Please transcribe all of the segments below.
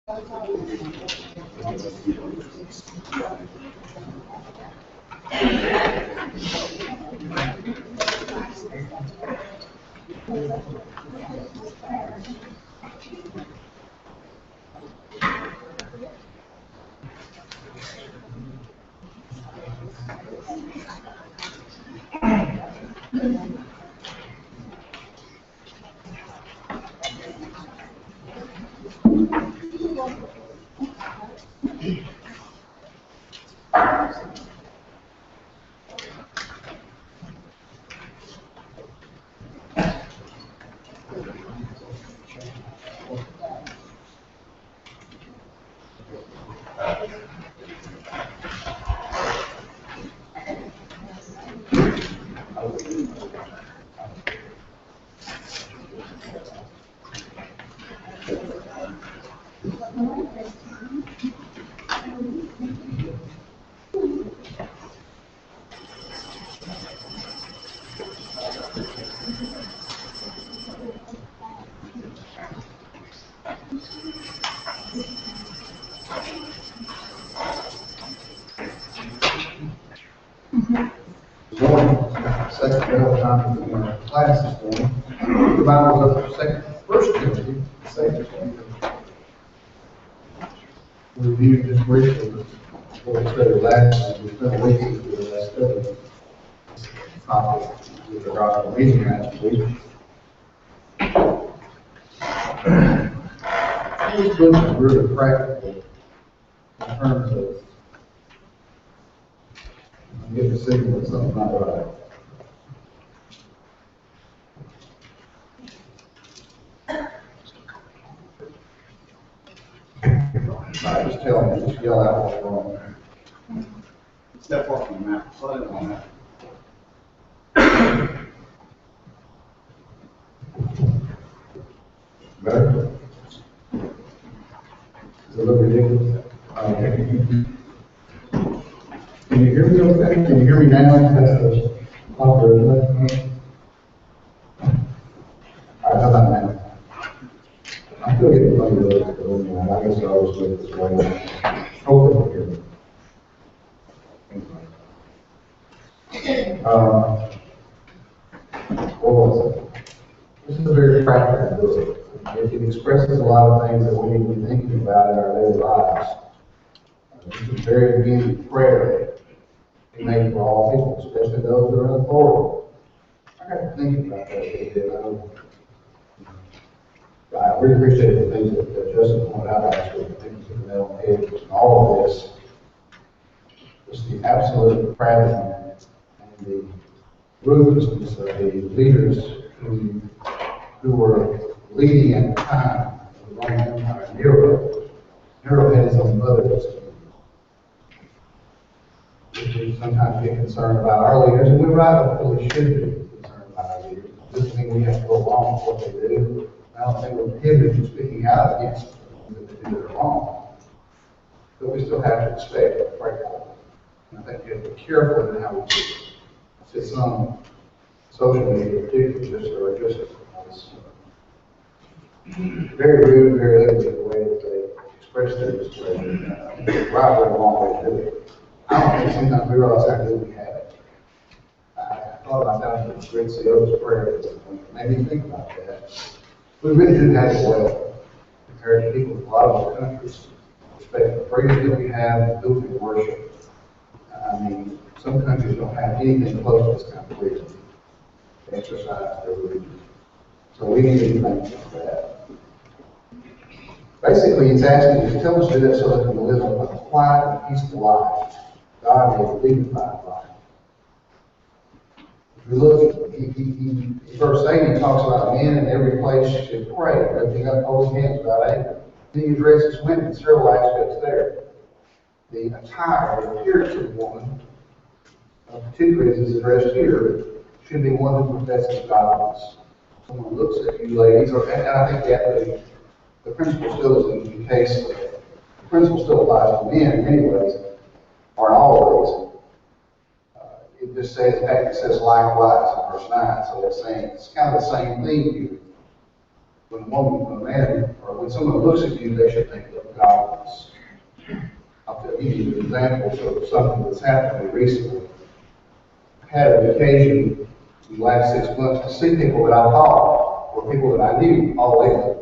Good morning. Second bell time in our class this morning. The Bible's up to First Timothy, the second chapter. We reviewed just briefly what we studied last night. We spent a week into the last study. Topic with regard to reading last week. This book is really practical in terms of get the signal that something's not right. Just tell me, just yell out what's wrong. Step off the map, slide it on that. Better? Is it a little ridiculous? Can you hear me okay? Can you hear me now? That's the operator. All right, how about now? I'm still getting funny with it. I guess I always do it this way. Hopefully you hear me. What was it? This is a very practical book. It expresses a lot of things that we need to be thinking about in our daily lives. This is very beginning prayer. Made for all people, especially those that are in authority. I got to think about that a bit. I really appreciate the things that Justin pointed out last week, the things that nailed on the head, and all of this. Just the absolute depravity and the ruthlessness of the leaders who were leading at the time of the Roman Empire. Nero had his own motives. We sometimes get concerned about our leaders, and we rightfully should be concerned about our leaders. It doesn't mean we have to go along with what they do. I don't think we're prohibited from speaking out against things that they do that are wrong. But we still have to respect and pray for them. And I think we have to be careful in how we do it. I see some social media particularly just very rude, very ugly the way that they express their displeasure. Right or wrong way to do it. I don't think sometimes we realize how good we have it. I thought about that in the great CEO's prayer. It made me think about that. We really do have it well compared to people in a lot of other countries. Respect the freedom that we have, who we worship. I mean, some countries don't have anything close to this kind of freedom to exercise their religion. So we need to be thankful for that. Basically, it's asking us to tell us to do that so that we can live a quiet and peaceful life. God is a dignified life. If we look at verse 8, he talks about men in every place should pray, lifting up holy hands without anger. Then he addresses women, several aspects there. The attire, the appearance of a woman, particularly as is addressed here, should be one who professes godliness. Someone looks at you, ladies, and I think that the principle still is in case, the principle still applies to men in many ways, or in all ways. It just says, in fact, it says likewise in verse 9, so it's saying it's kind of the same thing here. When a woman, when a man, or when someone looks at you, they should think godliness. I'll give you examples of something that's happened to me recently. I had an occasion in the last 6 months to see people that I thought were people that I knew all ages.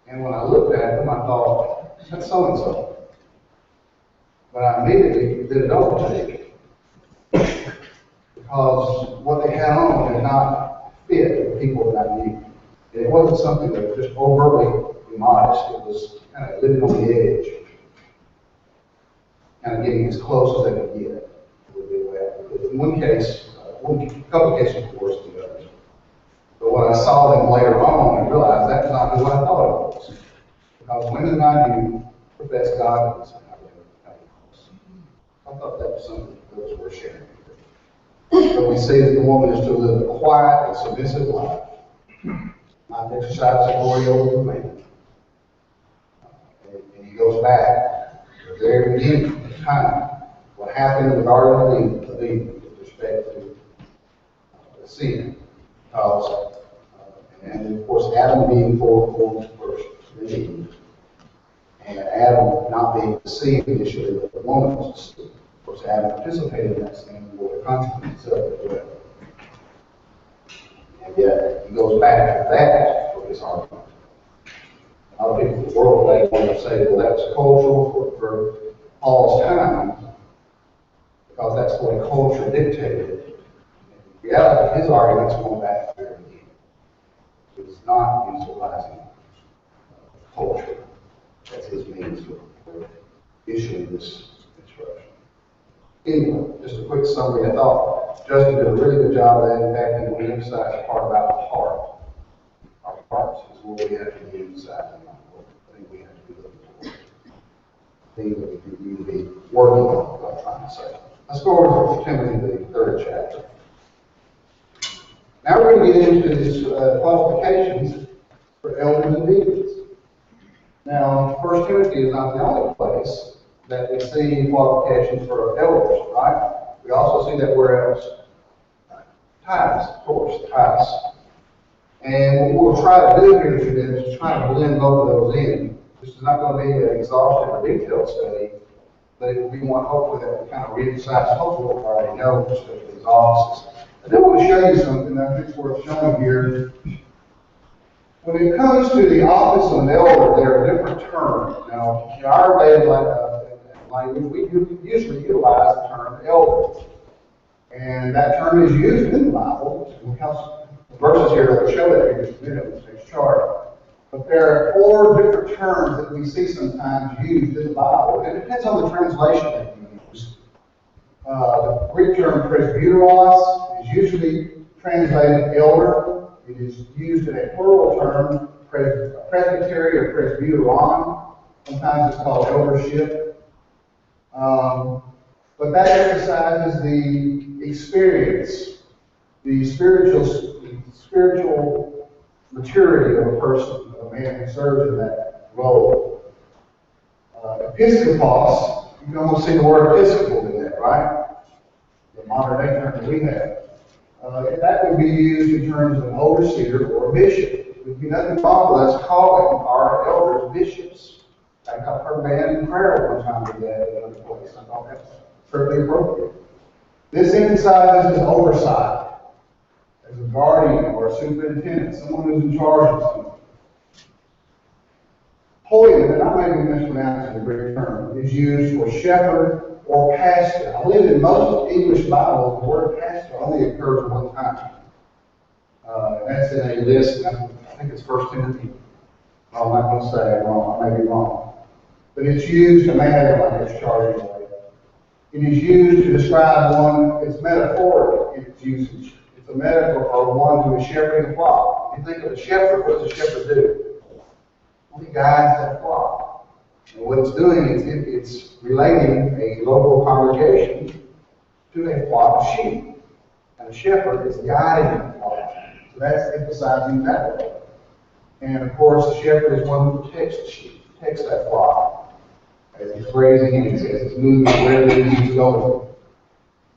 And when I looked at them, I thought, that's so-and-so. But I immediately did an overtake. Because what they had on did not fit the people that I knew. And it wasn't something that was just overtly immodest. It was kind of living on the edge. Kind of getting as close as they could get. In one case, a couple of cases worse than the others. But when I saw them later on, I realized that's not who I thought it was. Because women that I knew professed godliness. I thought that was something that was worth sharing. But we see that the woman is to live a quiet and submissive life, not exercise authority over the man. And he goes back to the very beginning of time, what happened in the Garden of Eden with respect to the sin. Because, and of course, Adam being formed first, then Eve. And Adam not being deceived initially, but the woman was deceived. Of course, Adam participated in that sin and bore the consequences of it as well. And yet, he goes back to that for his argument. A lot of people in the world, they want to say, well, that's cultural for Paul's time, because that's what culture dictated. In reality, his argument's going back to the very beginning. It is not utilizing culture as his means for issuing this instruction. Anyway, just a quick summary. I thought Justin did a really good job of that. In fact, we emphasized the part about the heart. Our hearts is what we have to be emphasizing on. I think we have to be looking for. Things that we need to be working on, what I'm trying to say. Let's go over to 1 Timothy, the 3rd chapter. Now we're going to get into these qualifications for elders and deacons. Now, 1 Timothy is not the only place that we see qualifications for elders, right? We also see that where else? Tithes, of course, tithes. And what we'll try to do here today is try to blend both of those in. This is not going to be an exhaustive or detailed study, but it will be one hopefully that will kind of re-emphasize hopefully what we already know with respect to these offices. I do want to show you something that I think is worth showing here. When it comes to the office of an elder, there are different terms. Now, in our day language, we usually utilize the term elder. And that term is used in the Bible. Because the verses here that will show that here in just a minute with this chart. But there are 4 different terms that we see sometimes used in the Bible. It depends on the translation that you use. The Greek term presbyteros is usually translated elder. It is used in a plural term, presbytery or presbyteron. Sometimes it's called eldership. But that emphasizes the experience, the spiritual maturity of a person, of a man who serves in that role. Episkopos, you can almost see the word episcopal in that, right? The modern day term that we have. That would be used in terms of an overseer or a bishop. There would be nothing wrong with us calling our elders bishops. I got her man in prayer one time with that in another place. I thought that's perfectly appropriate. This emphasizes the oversight as a guardian or a superintendent, someone who's in charge of something. Holy, and I may be mispronouncing the Greek term, is used for shepherd or pastor. I believe in most English Bibles, the word pastor only occurs one time. That's in a list, I think it's 1 Timothy. I'm not going to say it wrong, I may be wrong. But it's used, I may have it on this chart anyway. It is used to describe one, it's metaphorical in its usage. It's a metaphor for one who is shepherding a flock. If you think of a shepherd, what does a shepherd do? Well, he guides that flock. And what it's doing is it's relating a local congregation to a flock of sheep. And a shepherd is guiding the flock. So that's emphasizing that way. And of course, the shepherd is one who protects the sheep, protects that flock. As he's grazing and as it's moving wherever he's going.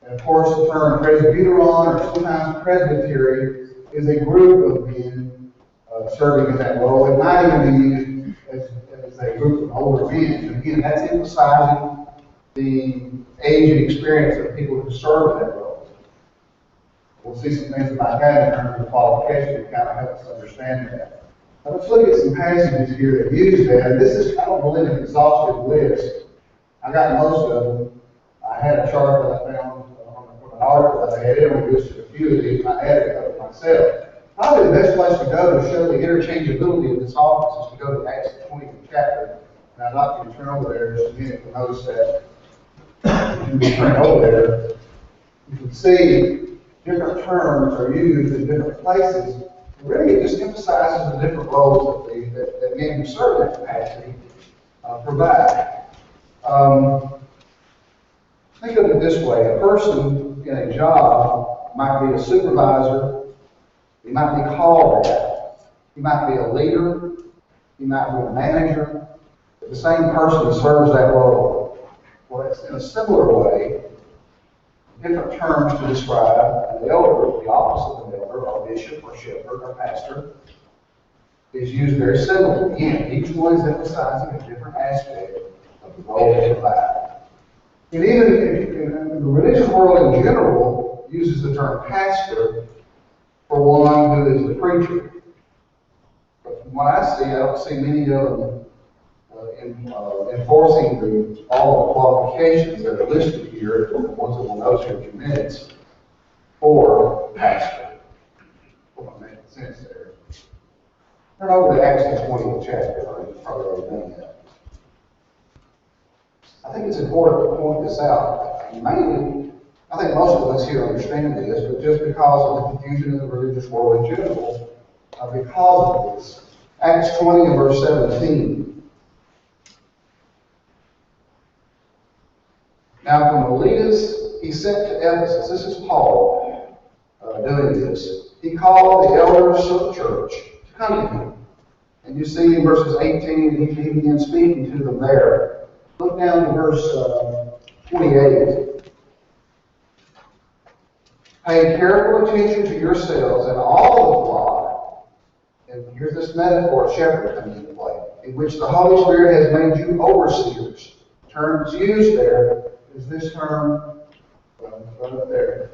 And of course, the term presbyteron, or sometimes presbytery, is a group of men serving in that role. It might even be used Again, that's emphasizing the age and experience of people who serve in that role. We'll see some things about that in terms of qualification to kind of help us understand that. Now let's look at some passages here that use that. And this is, I don't believe, an exhaustive list. I got most of them. I had a chart that I found from an article that I had introduced to a few of these, and I added a couple myself. Probably the best place to go to show the interchangeability of this office is to go to Acts 20th chapter. And I'd like you to turn over there just a minute to notice that. You can turn over there. You can see different terms are used in different places. Really, it just emphasizes the different roles that men who serve that capacity provide. Think of it this way. A person in a job might be a supervisor. He might be called that. He might be a leader. He might be a manager. But the same person serves that role. Well, it's in a similar way, different terms to describe an elder, the office of an elder, or bishop, or shepherd, or pastor, is used very similarly. Again, each one is emphasizing a different aspect of the role they provide. And even in the religious world in general uses the term pastor for one who is the preacher. But from what I see, I don't see many of them enforcing all the qualifications that are listed here, the ones that we'll notice in a few minutes, for pastor. Hope I'm making sense there. Turn over to Acts 20th chapter, or you've probably already done that. I think it's important to point this out. Mainly, I think most of us here understand this, but just because of the confusion in the religious world in general, because of this. Acts 20 and verse 17. Now from Miletus he sent to Ephesus. This is Paul doing this. He called the elders of the church to come to him. And you see in verses 18, he began speaking to them there. Look down to verse 28. Pay careful attention to yourselves and all the flock. And here's this metaphor of shepherd coming into play, in which the Holy Spirit has made you overseers. The term that's used there is this term, right up there,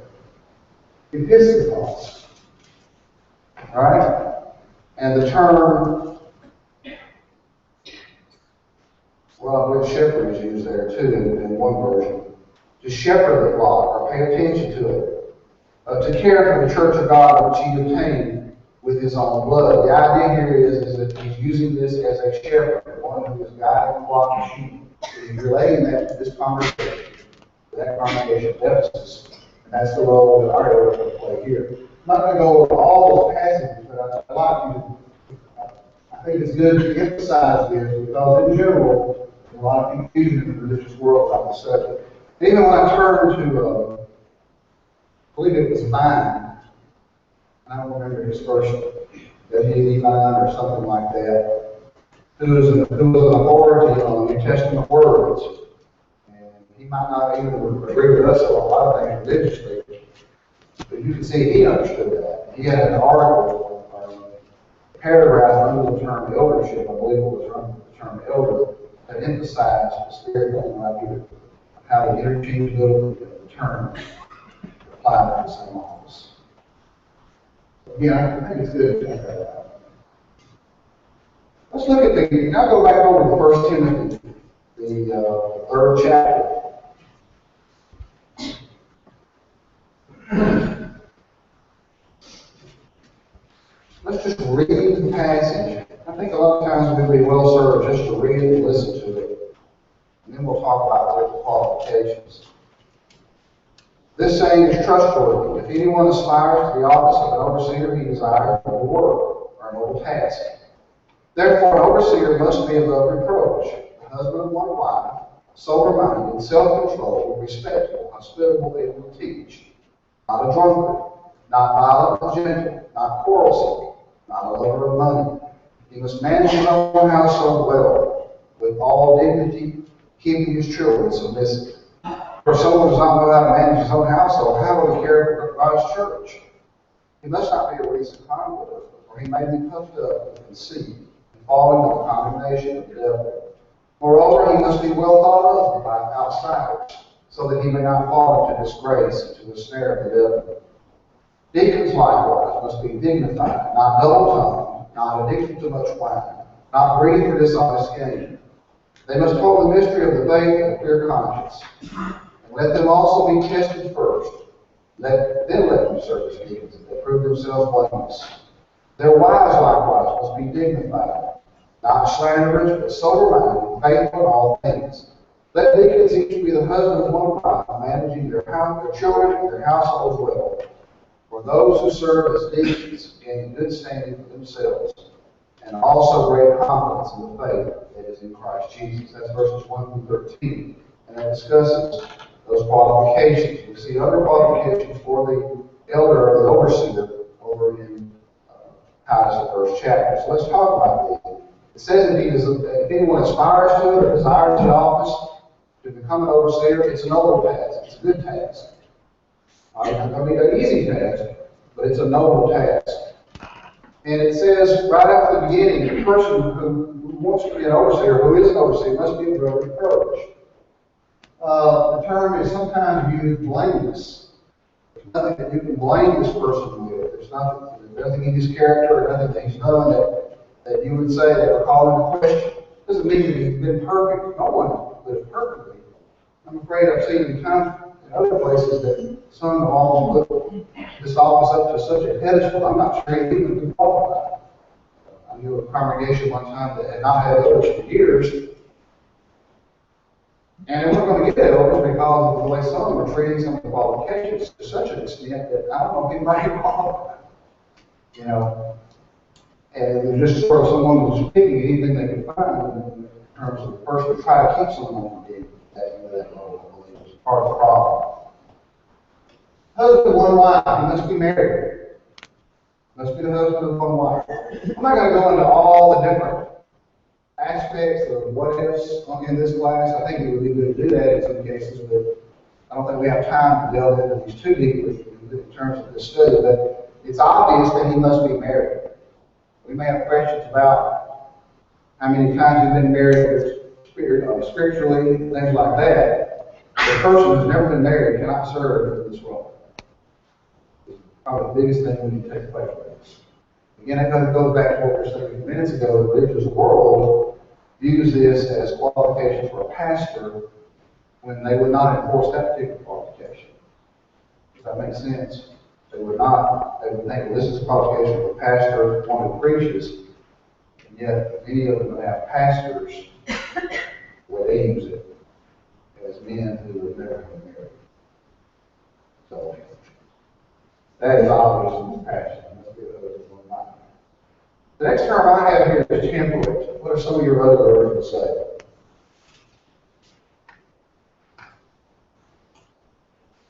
episcopos. All right? And the term, well, I believe shepherd is used there too in one version. To shepherd the flock, or pay attention to it. To care for the church of God which he obtained with his own blood. The idea here is that he's using this as a shepherd, one who is guiding a flock of sheep. So he's relating that to this congregation. That congregation of Ephesus. And that's the role that our elders will play here. I'm not going to go over all those passages, but I'd like you to, I think it's good to emphasize this because in general, there's a lot of confusion in the religious world about the subject. Even when I turn to, I believe it was Vine, I don't remember his first, W.E. Vine or something like that, who was an authority on New Testament words. He might not even agree with us on a lot of things religiously, but you can see he understood that. He had an article, a paragraph under the term eldership, I believe it was under the term elder, that emphasized the spirit right here, how the interchangeability of the terms apply to the same office. Again, I think it's good to check that out. Let's look at now go back over to 1 Timothy, the 3rd chapter. Let's just read the passage. I think a lot of times we'd be well served just to read and listen to it. And then we'll talk about the qualifications. This saying is trustworthy. If anyone aspires to the office of an overseer, he desires a noble work or a noble task. Therefore, an overseer must be above reproach, the husband of one wife, sober-minded, self-controlled, respectful, hospitable, able to teach, not a drunkard, not violent but gentle, not quarrelsome, not a lover of money. He must manage his own household well, with all dignity, keeping his children submissive. For someone does not know how to manage his own household, how will he care for God's church? He must not be a recent convert, or he may be puffed up with conceit and fall into the condemnation of the devil. Moreover, he must be well thought of by outsiders, so that he may not fall into disgrace and to the snare of the devil. Deacons likewise must be dignified, not double-tongued, not addicted to much wine, not greedy for dishonest gain. They must hold the mystery of the faith with a clear conscience. And let them also be tested first. Let them serve as deacons if they prove themselves blameless. Their wives likewise must be dignified, not slanderers, but sober-minded, faithful in all things. Let deacons each be the husband of one wife, managing their house, their children, and their households well. For those who serve as deacons gain good standing for themselves, and also great confidence in the faith that is in Christ Jesus. That's verses 1 through 13. And that discusses those qualifications. We see other qualifications for the elder or the overseer over in Titus, the first chapter. So let's talk about these. It says if anyone aspires to it or desires the office to become an overseer, it's a noble task. It's a good task. It's not going to be an easy task, but it's a noble task. And it says right after the beginning, the person who wants to be an overseer, who is an overseer, must be above reproach. The term is sometimes used blameless. There's nothing that you can blame this person with. There's nothing in his character or nothing that he's done that you would say that are called into question. Doesn't mean that he's been perfect. No one lives perfectly. I'm afraid I've seen in other places that some have almost put this office up to such a pedestal, I'm not sure he'd even be qualified. I knew a congregation one time that had not had elders for years, and they weren't going to get elders because of the way some were treating some of the qualifications to such an extent that I don't know if anybody could qualify. You know, and just sort of someone was picking anything they could find in terms of the person to try to keep someone from getting that role. I believe was part of the problem. Husband, one wife, he must be married. Must be the husband of one wife. I'm not going to go into all the different aspects of what ifs in this class. I think it would be good to do that in some cases, but I don't think we have time to delve into these too deeply in terms of this study. But it's obvious that he must be married. We may have questions about how many times he's been married scripturally, things like that. The person who's never been married cannot serve in this role. Probably the biggest thing we need to take away from this. Again, it goes back to what we were saying a few minutes ago. The religious world views this as qualifications for a pastor when they would not enforce that particular qualification. Does that make sense? They would not. They would think, well, this is a qualification for a pastor, one who preaches, and yet many of them would have pastors where they use it as men who have never been married. So that is obvious in the passage. The next term I have here is temperate. What are some of your other words to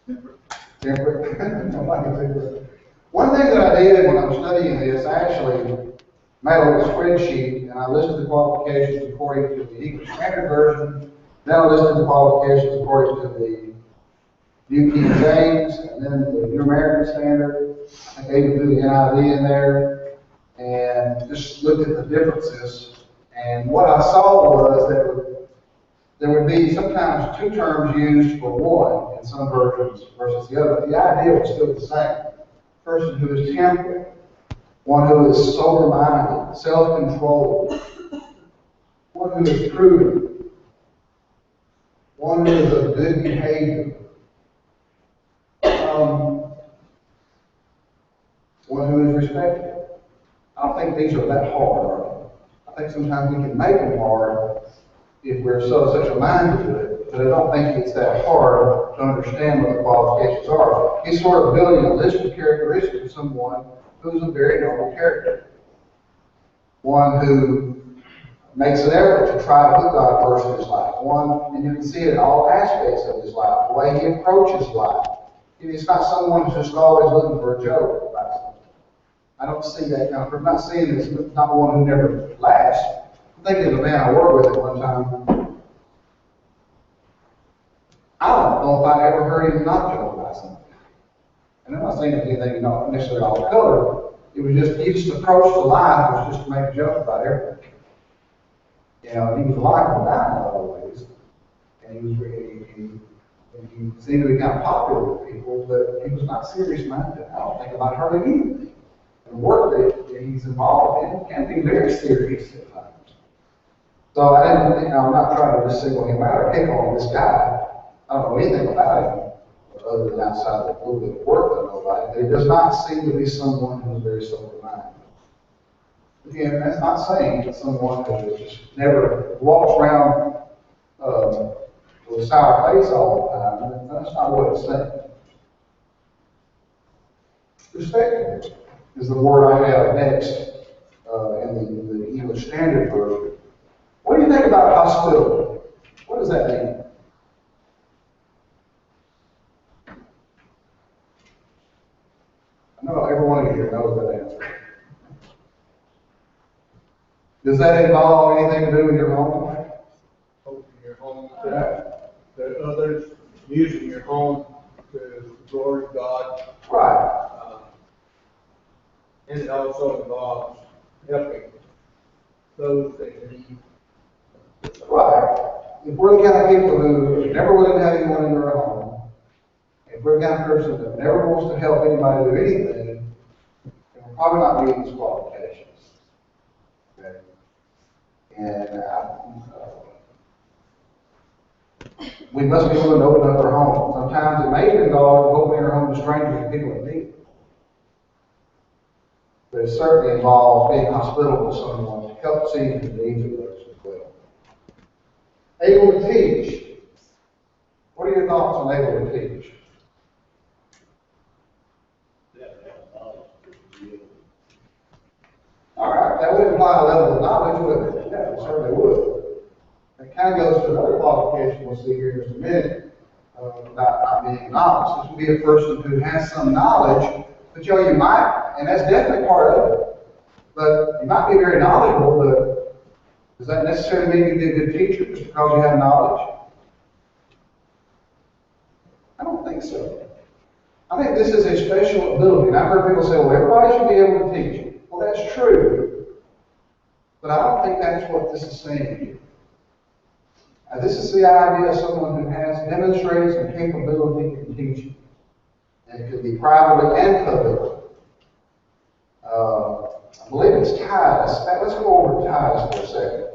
say? Temperate. One thing that I did when I was studying this, I actually made a little spreadsheet and I listed the qualifications according to the English Standard Version. Then I listed the qualifications according to the New King James, and then the New American Standard. I gave the NIV in there, and just looked at the differences. And what I saw was that there would be sometimes two terms used for one in some versions versus the other. But the idea was still the same. A person who is temperate, one who is sober-minded, self-controlled, one who is prudent, one who is of good behavior. One who is respected. I don't think these are that hard, are they? I think sometimes we can make them hard if we're such a mind to it, but I don't think it's that hard to understand what the qualifications are. He's sort of building a list of characteristics of someone who's a very noble character. One who makes an effort to try to put God first in his life. One, and you can see it in all aspects of his life, the way he approaches life. It's not someone who's just always looking for a joke about something. I don't see that kind of. I'm not seeing this, not one who never laughs. I'm thinking of a man I worked with at one time. I don't know if I ever heard him not joke about something. And I'm not saying it's anything not necessarily off color. It was just, he just approached the life was just to make a joke about everything. You know, he was a likable guy in a lot of ways, and he seemed to be kind of popular with people, but he was not serious minded. I don't think about hardly anything. And the work that he's involved in can be very serious at times. So I didn't think, I'm not trying to just single him out or pick on this guy. I don't know anything about him other than outside the little bit of work that I know about him. But it does not seem to be someone who's very sober-minded. Again, that's not saying that someone who just never walks around with a sour face all the time. That's not what it's saying. Respectable is the word I have next in the English Standard Version. What do you think about hospitality? What does that mean? I know everyone in here knows that answer. Does that involve anything to do with your home? Open your home to others, using your home to glory God. Right. And it also involves helping those that need. Right. If we're the kind of people who never willing to have anyone in their home, if we're the kind of person that never wants to help anybody do anything, then we're probably not meeting these qualifications. Okay. And we must be willing to open up our home. Sometimes it may involve opening our home to strangers and people in need. But it certainly involves being hospitable to someone to help see the needs of others as well. Able to teach. What are your thoughts on able to teach? All right, that would imply a level of knowledge, wouldn't it? Yeah, it certainly would. It kind of goes to another qualification we'll see here in just a minute about not being novice. This would be a person who has some knowledge, but you might, and that's definitely part of it, but you might be very knowledgeable, but does that necessarily mean you'd be a good teacher just because you have knowledge? I don't think so. I think this is a special ability. And I've heard people say, well, everybody should be able to teach. Well, that's true. But I don't think that's what this is saying here. Now, this is the idea of someone who has demonstrated some capability in teaching. And it could be privately and publicly. I believe it's Titus. Let's go over to Titus for a second.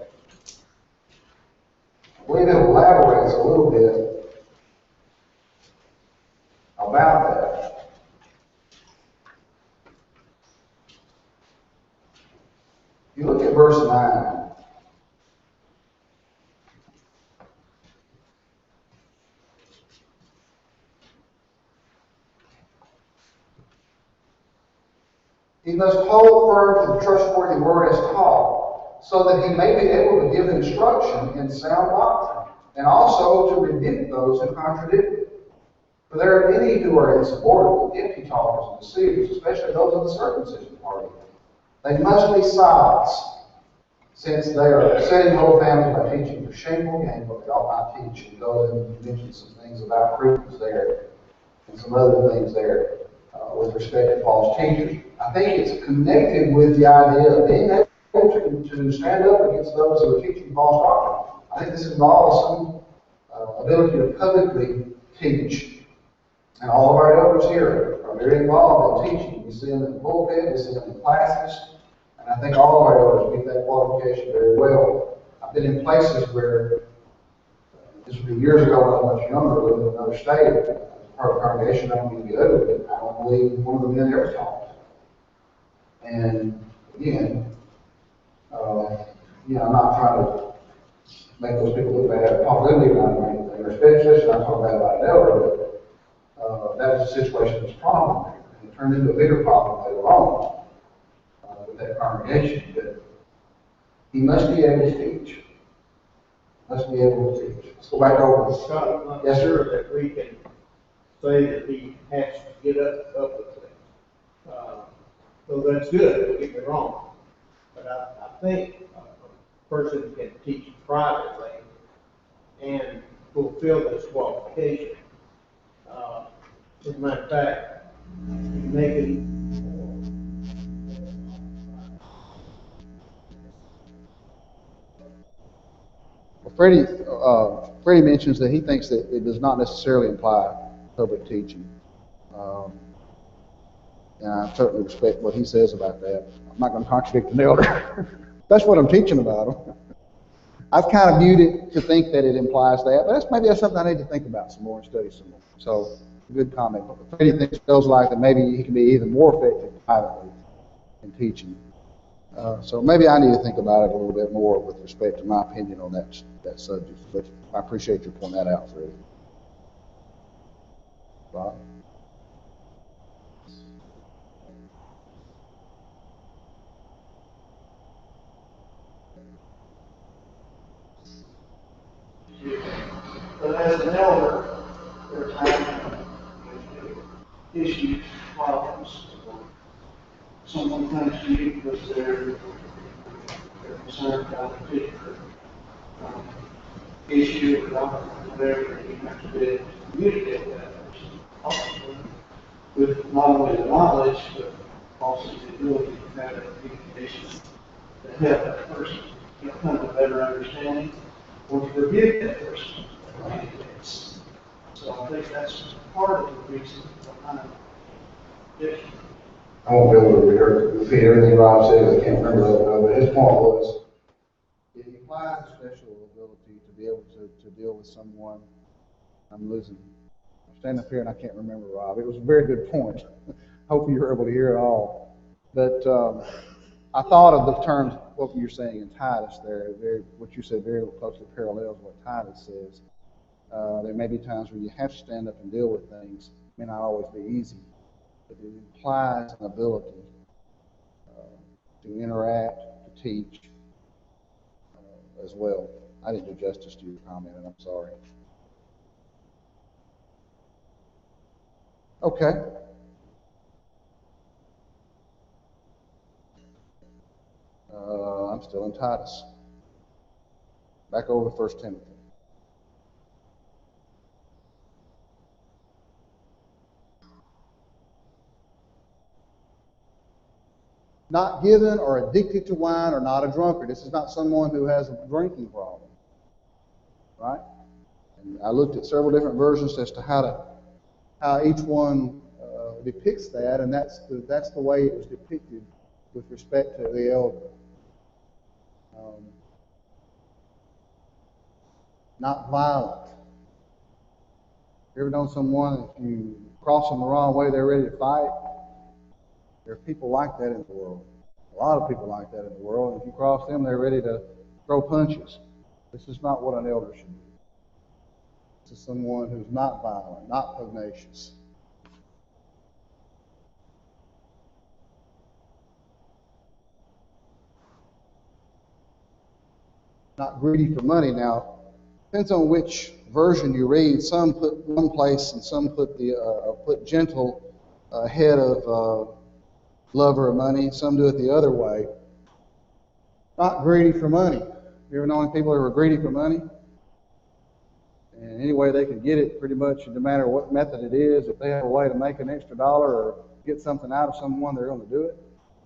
I believe it elaborates a little bit about that. You look at verse 9. He must hold firm to the trustworthy word as taught, so that he may be able to give instruction in sound doctrine, and also to rebuke those who contradict it. For there are many who are insubordinate, empty talkers, and deceivers, especially those of the circumcision party. They must be silenced, since they are upsetting whole families by teaching their shameful gain what they ought not teach. And goes and mentions some things about Cretans there, and some other things there with respect to false teachers. I think it's connected with the idea of being able to stand up against those who are teaching false doctrine. I think this involves some ability to publicly teach. And all of our elders here are very involved in teaching. We see them in the pulpit, we see them in classes, and I think all of our elders meet that qualification very well. I've been in places where, this would be years ago when I was much younger, living in another state, part of the congregation, I don't mean to be ugly, but I don't believe one of the men ever taught. And again, I'm not trying to make those people look bad or talk ugly about them or anything, or especially not talking bad about an elder, but that was a situation that was a problem there. And it turned into a bigger problem later on with that congregation. But he must be able to teach. Must be able to teach. Let's go back over. Scott, I'm not Yes, sure sir. that we can say that he has to get up publicly. So that's good, don't get me wrong. But I think a person can teach privately and fulfill this qualification. As a matter of fact, maybe Freddie mentions that he thinks that it does not necessarily imply public teaching. And I certainly respect what he says about that. I'm not going to contradict an elder. That's what I'm teaching about him. I've kind of viewed it to think that it implies that, but maybe that's something I need to think about some more and study some more. So, good comment. But Freddie feels like that maybe he can be even more effective privately in teaching. So maybe I need to think about it a little bit more with respect to my opinion on that subject. But I appreciate you pointing that out, Freddie. Bob? But as an elder, there are times when issues, problems, someone comes to you because they're concerned about a particular issue or whatever, and you have to communicate that person with not only the knowledge, but also the ability to have that communication to help that person come to a better understanding or to rebuke that person. So I think that's part of the reason behind it. I won't be able to repeat everything Rob said, I can't remember that, but his point was, it implies a special ability to be able to deal with someone. I'm standing up here and I can't remember, Rob. It was a very good point. Hopefully you were able to hear it all. But I thought of the terms, what you're saying in Titus there, what you said very closely parallels what Titus says. There may be times where you have to stand up and deal with things. It may not always be easy, but it implies an ability to interact, to teach as well. I didn't do justice to your comment, and I'm sorry. Okay. I'm still in Titus. Back over to 1 Timothy. Not given or addicted to wine or not a drunkard. This is not someone who has a drinking problem. Right? And I looked at several different versions as to how each one depicts that, and that's the way it was depicted with respect to the elder. Not violent. You ever known someone, if you cross them the wrong way, they're ready to fight? There are people like that in the world. A lot of people like that in the world. If you cross them, they're ready to throw punches. This is not what an elder should be. This is someone who's not violent, not pugnacious. Not greedy for money. Now, depends on which version you read. Some put one place and some put put gentle ahead of lover of money. Some do it the other way. Not greedy for money. You ever known people who are greedy for money? And any way they can get it, pretty much, no matter what method it is, if they have a way to make an extra dollar or get something out of someone, they're going to do it.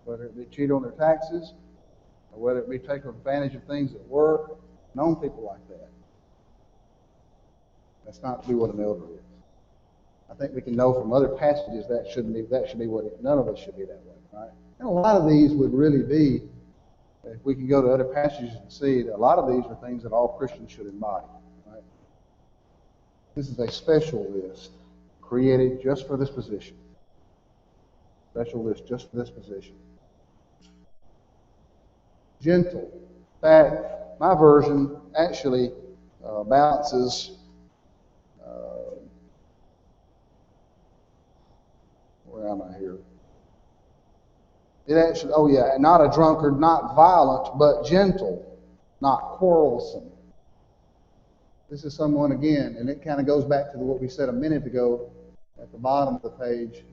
Whether it be cheat on their taxes, or whether it be take advantage of things at work. Known people like that. That's not to be what an elder is. I think we can know from other passages that should be what none of us should be that way, right? And a lot of these would really be, if we can go to other passages and see that a lot of these are things that all Christians should embody, right? This is a special list created just for this position. Special list just for this position. Gentle. In fact, my version actually balances. Where am I here? It actually, not a drunkard, not violent, but gentle, not quarrelsome. This is someone, again, and it kind of goes back to what we said a minute ago at the bottom of the page.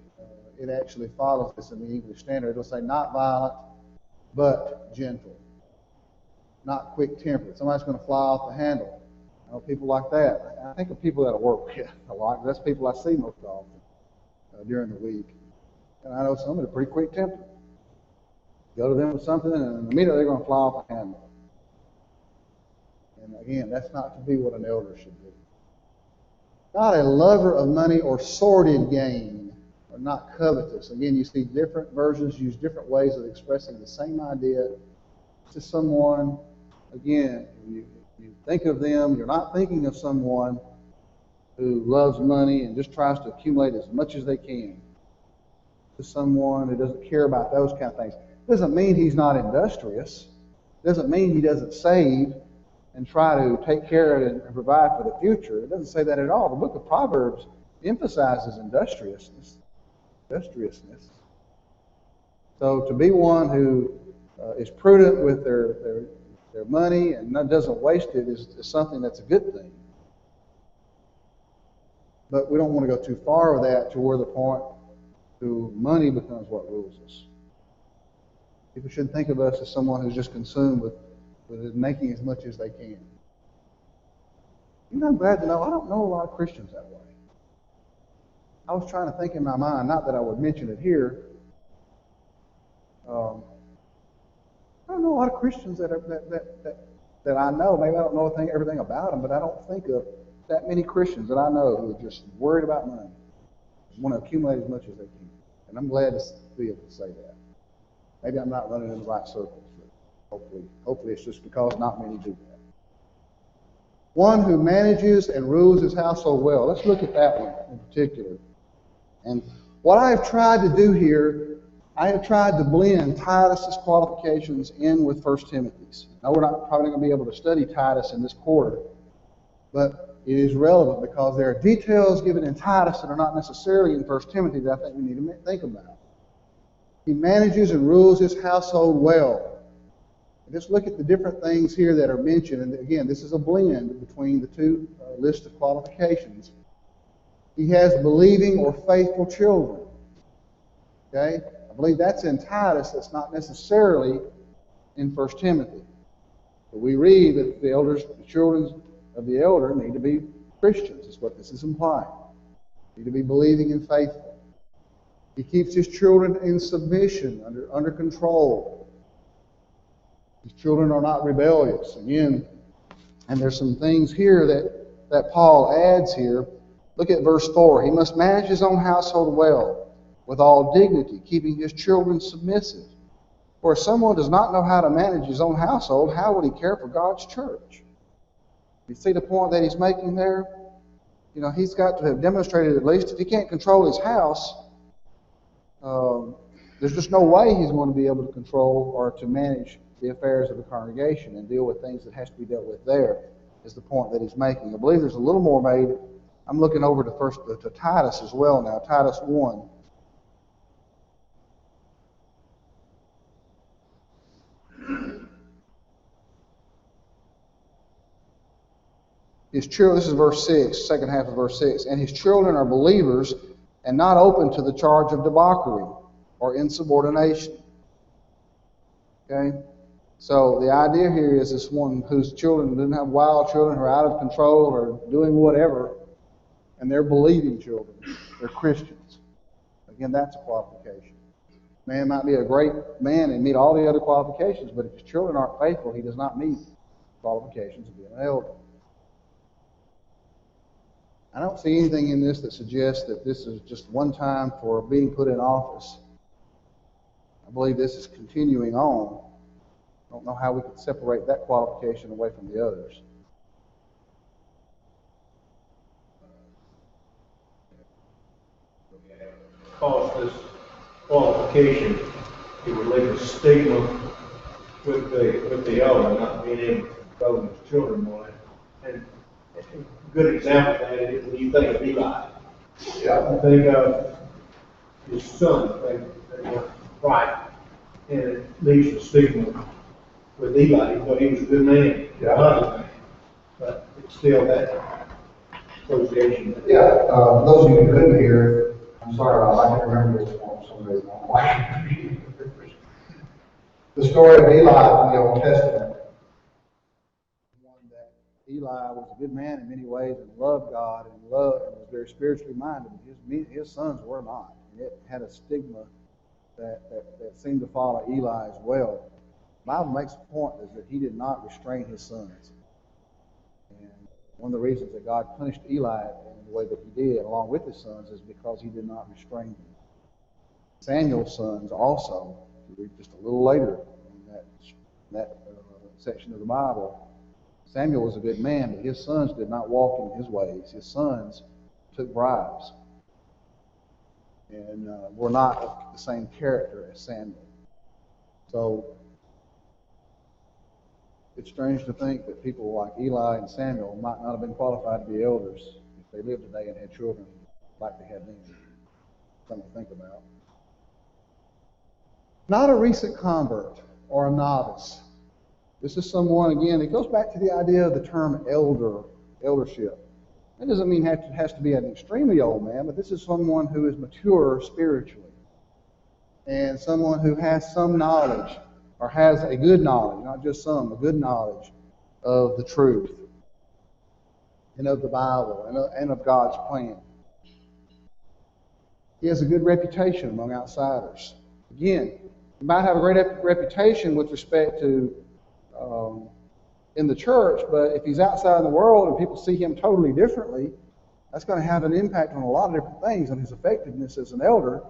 It actually follows this in the English Standard. It'll say not violent, but gentle. Not quick-tempered. Somebody's going to fly off the handle. I know people like that. I think of people that I work with a lot. That's people I see most often during the week. And I know some that are pretty quick-tempered. Go to them with something, and immediately they're going to fly off the handle. And again, that's not to be what an elder should do. Not a lover of money or sordid gain, or not covetous. Again, you see different versions use different ways of expressing the same idea to someone. Again, you think of them, you're not thinking of someone who loves money and just tries to accumulate as much as they can. To someone who doesn't care about those kind of things. Doesn't mean he's not industrious. Doesn't mean he doesn't save and try to take care of it and provide for the future. It doesn't say that at all. The book of Proverbs emphasizes industriousness. So to be one who is prudent with their money and doesn't waste it is something that's a good thing. But we don't want to go too far with that to where the point to money becomes what rules us. People shouldn't think of us as someone who's just consumed with making as much as they can. You know, I'm glad to know I don't know a lot of Christians that way. I was trying to think in my mind, not that I would mention it here. I don't know a lot of Christians that I know. Maybe I don't know everything about them, but I don't think of that many Christians that I know who are just worried about money, want to accumulate as much as they can. And I'm glad to be able to say that. Maybe I'm not running in the right circles, but hopefully it's just because not many do that. One who manages and rules his household well. Let's look at that one in particular. And what I have tried to do here, I have tried to blend Titus's qualifications in with 1 Timothy's. Now, we're not probably going to be able to study Titus in this quarter, but it is relevant because there are details given in Titus that are not necessarily in 1 Timothy that I think we need to think about. He manages and rules his household well. Just look at the different things here that are mentioned. And again, this is a blend between the two lists of qualifications. He has believing or faithful children. Okay? I believe that's in Titus. That's not necessarily in 1 Timothy. But we read that the children of the elder need to be Christians, is what this is implying. Need to be believing and faithful. He keeps his children in submission, under control. His children are not rebellious. Again, and there's some things here that Paul adds here. Look at verse 4. He must manage his own household well, with all dignity, keeping his children submissive. For if someone does not know how to manage his own household, how would he care for God's church? You see the point that he's making there? You know, he's got to have demonstrated, at least if he can't control his house, there's just no way he's going to be able to control or to manage the affairs of the congregation and deal with things that has to be dealt with there, is the point that he's making. I believe there's a little more made. I'm looking over to Titus as well now, Titus 1. His children, this is verse 6, second half of verse 6. And his children are believers and not open to the charge of debauchery or insubordination. Okay? So the idea here is this one whose children didn't have wild children who are out of control or doing whatever, and they're believing children. They're Christians. Again, that's a qualification. Man might be a great man and meet all the other qualifications, but if his children aren't faithful, he does not meet the qualifications of being an elder. I don't see anything in this that suggests that this is just one time for being put in office. I believe this is continuing on. I don't know how we could separate that qualification away from the others. Because this qualification, it would leave a stigma with the elder not being able to control his children more. And a good example of that is when you think of Eli. Yeah. You think of his son, they were right. And it leaves a stigma with Eli, but he was a good man. Yeah. But it's still that association. Yeah, those of you who couldn't hear, I'm sorry, I can't remember this one for some reason. The story of Eli in the Old Testament. One that Eli was a good man in many ways and loved God and was very spiritually minded. His sons were not. And it had a stigma that seemed to follow Eli as well. The Bible makes a point is that he did not restrain his sons. And one of the reasons that God punished Eli in the way that he did, along with his sons, is because he did not restrain them. Samuel's sons also, if you read just a little later in that section of the Bible, Samuel was a good man, but his sons did not walk in his ways. His sons took bribes and were not of the same character as Samuel. So it's strange to think that people like Eli and Samuel might not have been qualified to be elders if they lived today and had children like they had then. Something to think about. Not a recent convert or a novice. This is someone, again, it goes back to the idea of the term eldership. That doesn't mean it has to be an extremely old man, but this is someone who is mature spiritually and someone who has some knowledge, or has a good knowledge, not just some, a good knowledge of the truth and of the Bible and of God's plan. He has a good reputation among outsiders. Again, he might have a great reputation with respect to in the church, but if he's outside in the world and people see him totally differently, that's going to have an impact on a lot of different things, on his effectiveness as an elder.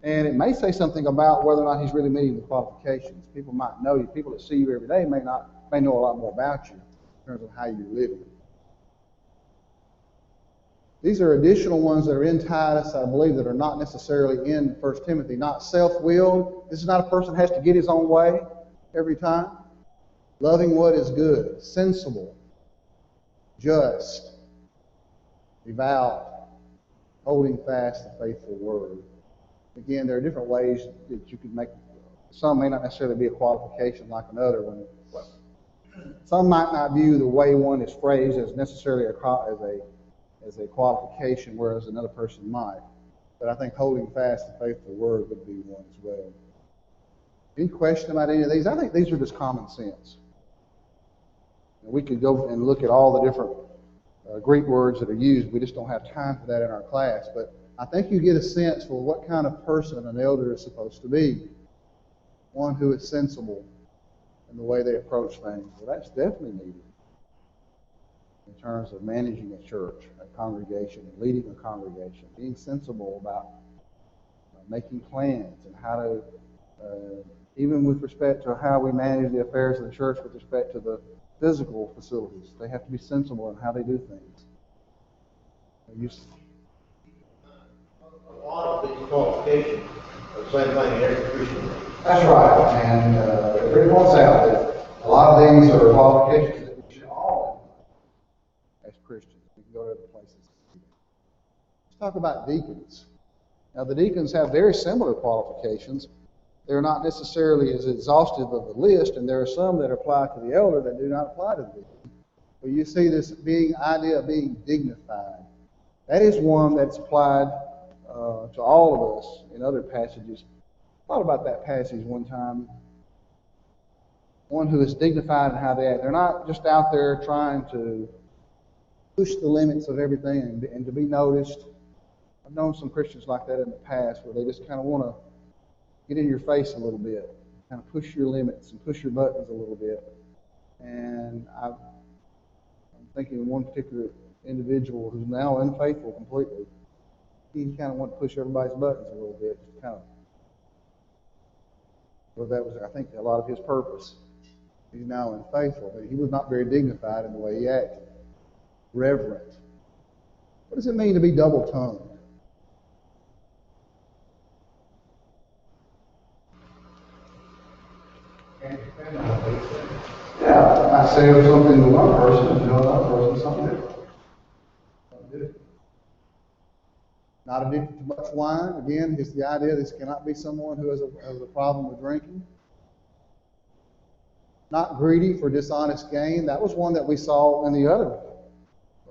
And it may say something about whether or not he's really meeting the qualifications. People might know you. People that see you every day may know a lot more about you in terms of how you're living. These are additional ones that are in Titus, I believe, that are not necessarily in 1 Timothy. Not self-willed. This is not a person who has to get his own way every time. Loving what is good, sensible, just, devout, holding fast the faithful word. Again, there are different ways that you could make. Some may not necessarily be a qualification like another one. Some might not view the way one is phrased as necessarily as a qualification, whereas another person might. But I think holding fast the faithful word would be one as well. Any question about any of these? I think these are just common sense. We could go and look at all the different Greek words that are used. We just don't have time for that in our class. But I think you get a sense for what kind of person an elder is supposed to be. One who is sensible in the way they approach things. Well, that's definitely needed in terms of managing a church, a congregation, and leading a congregation. Being sensible about making plans and how to, even with respect to how we manage the affairs of the church with respect to the physical facilities. They have to be sensible in how they do things. A lot of these qualifications are the same thing in every Christian. That's right, and it really points out that a lot of these are qualifications that we should all as Christians. We can go to other places. Let's talk about deacons. Now, the deacons have very similar qualifications. They're not necessarily as exhaustive of the list, and there are some that apply to the elder that do not apply to the deacon. But you see this idea of being dignified. That is one that's applied to all of us in other passages. I thought about that passage one time. One who is dignified in how they act. They're not just out there trying to push the limits of everything and to be noticed. I've known some Christians like that in the past where they just kind of want to get in your face a little bit, kind of push your limits and push your buttons a little bit. And I'm thinking of one particular individual who's now unfaithful completely. He kind of wanted to push everybody's buttons a little bit, just kind of. Well, that was, I think, a lot of his purpose. He's now unfaithful, but he was not very dignified in the way he acted. Reverent. What does it mean to be double-tongued? Yeah, I say something to one person and to another person something different. Not addicted to much wine. Again, it's the idea this cannot be someone who has a problem with drinking. Not greedy for dishonest gain. That was one that we saw in the other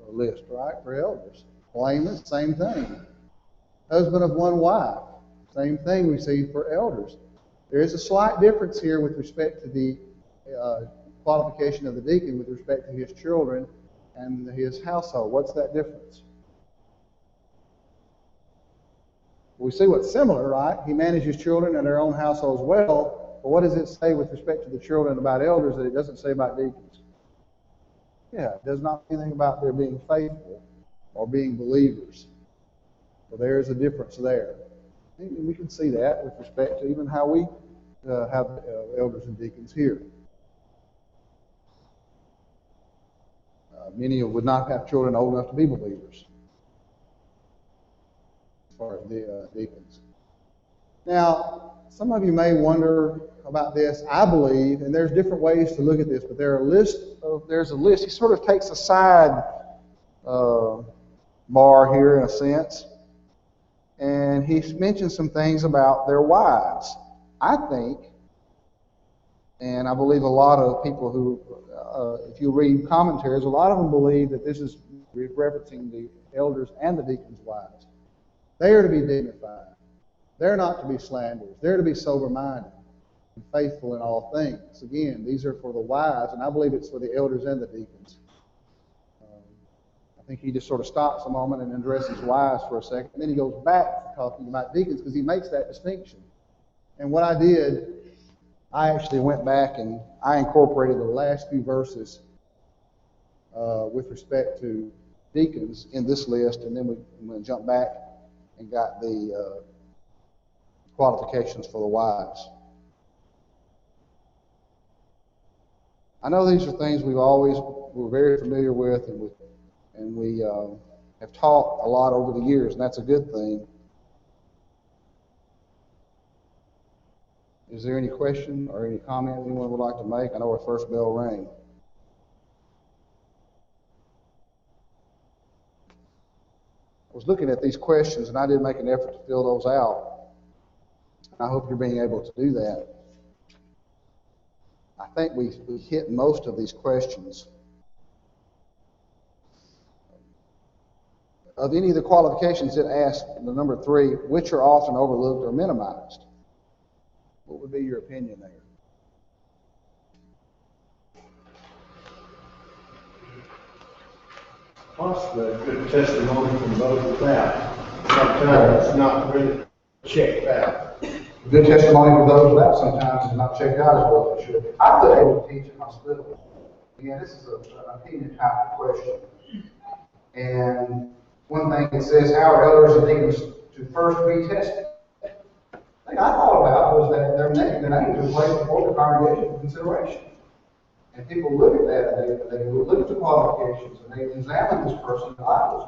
list, right, for elders. Blameless, same thing. Husband of one wife, same thing we see for elders. There is a slight difference here with respect to the qualification of the deacon with respect to his children and his household. What's that difference? We see what's similar, right? He manages children and their own households well, but what does it say with respect to the children about elders that it doesn't say about deacons? Yeah, it does not say anything about their being faithful or being believers. So there is a difference there. And we can see that with respect to even how we have elders and deacons here. Many would not have children old enough to be believers, as far as the deacons. Now, some of you may wonder about this. I believe, and there's different ways to look at this, but there's a list. He sort of takes a side bar here in a sense, and he mentions some things about their wives. I think, and I believe a lot of people who, if you read commentaries, a lot of them believe that this is referencing the elders and the deacons' wives. They are to be dignified. They're not to be slanderers. They're to be sober-minded and faithful in all things. Again, these are for the wives, and I believe it's for the elders and the deacons. I think he just sort of stops a moment and addresses wives for a second, and then he goes back to talking about deacons because he makes that distinction. And what I did, I actually went back and I incorporated the last few verses with respect to deacons in this list, and then I'm going to jump back and got the qualifications for the wives. I know these are things we're very familiar with, and we have taught a lot over the years, and that's a good thing. Is there any question or any comment anyone would like to make? I know our first bell rang. I was looking at these questions, and I did make an effort to fill those out. I hope you're being able to do that. I think we hit most of these questions. Of any of the qualifications it asked, the number 3, which are often overlooked or minimized? What would be your opinion there? Possibly a good testimony from those without. Sometimes it's not really checked out. Good testimony for those without sometimes is not checked out as well as it should. I was able to teach in hospital. Again, this is an opinion type of question. And one thing it says, how are elders and deacons to first be tested? The thing I thought about was that their name was placed before the congregation for consideration. And people look at that, and they look at the qualifications, and they examine this person's lives.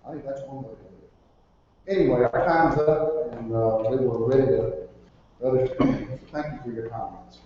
I think that's one way to do it. Anyway, our time's up, and we were ready to others. Thank you for your comments.